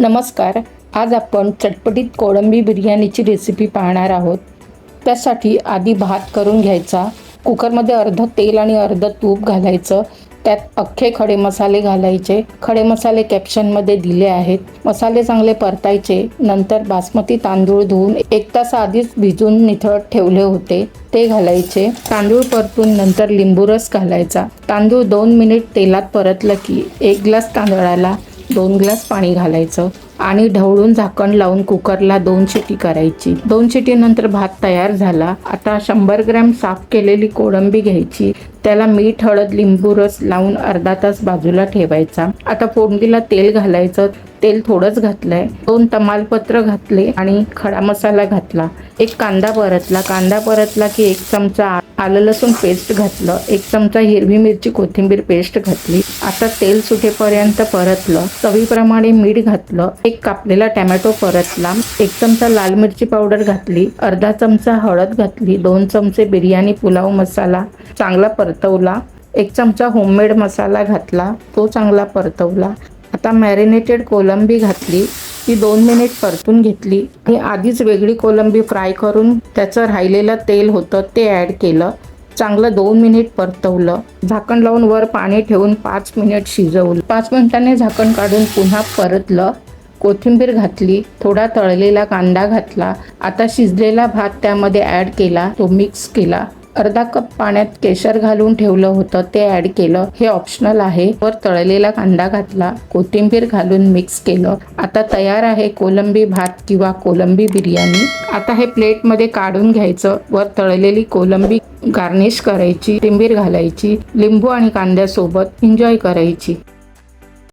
नमस्कार. आज आपण चटपटीत कोळंबी बिर्याणीची रेसिपी पाहणार आहोत. त्यासाठी आधी भात करून घ्यायचा. कुकरमध्ये अर्ध तेल आणि अर्ध तूप घालायचं. त्यात अख्खे खडे मसाले घालायचे. खडे मसाले कॅप्शनमध्ये दिले आहेत. मसाले चांगले परतायचे. नंतर बासमती तांदूळ धुवून 1 तास आधीच भिजून निथळत ठेवले होते ते घालायचे. तांदूळ परतून नंतर लिंबू रस घालायचा. तांदूळ 2 मिनिट तेलात परतलं की 1 ग्लास तांदळाला 2 ग्लास पाणी घालायचं आणि ढवळून झाकण लावून कुकरला 2 शिटी करायची. 2 शिटीनंतर भात तयार झाला. आता 100 ग्रॅम साफ केलेली कोळंबी घ्यायची. त्याला मीठ, हळद, लिंबू रस लावून अर्धा तास बाजूला ठेवायचा. आता फोडणीला तेल घालायचं. तेल थोडंच घातलंय. 2 तमालपत्र घातले आणि खडा मसाला घातला. 1 कांदा परतला. कांदा परतला की 1 चमचा आलं लसूण पेस्ट घातलं. 1 चमचा हिरवी मिरची कोथिंबीर पेस्ट घातली. आता तेल सुटेपर्यंत परतलं. चवीप्रमाणे मीठ घातलं. 1 कापलेला टोमॅटो परतला. 1 चमचा लाल मिरची पावडर घातली. अर्धा चमचा हळद घातली. 2 चमचे बिर्याणी पुलाव मसाला चांगला परतवला. 1 चमचा होममेड मसाला घातला. तो चांगला परतवला. आता मॅरिनेटेड कोळंबी घातली. ती 2 मिनिट परतून घेतली आणि आधीच वेगळी कोळंबी फ्राय करून त्याचं राहिलेलं तेल होतं ते ॲड केलं. चांगलं 2 मिनिट परतवलं. झाकण लावून वर पाणी ठेवून 5 मिनिट शिजवलं. 5 मिनिटांनी झाकण काढून पुन्हा परतलं. कोथिंबीर घातली. थोडा तळलेला कांदा घातला. आता शिजलेला भात त्यामध्ये ॲड केला. तो मिक्स केला. अर्धा कप पाण्यात केशर घालून ठेवलं होतं ते ॲड केलं. हे ऑप्शनल आहे. वर तळलेला कांदा घातला. कोथिंबीर घालून मिक्स केलं. आता तयार आहे कोळंबी भात किंवा कोळंबी बिर्याणी. आता हे प्लेटमध्ये काढून घ्यायचं. वर तळलेली कोळंबी गार्निश करायची. कोथिंबीर घालायची. लिंबू आणि कांद्यासोबत एन्जॉय करायची.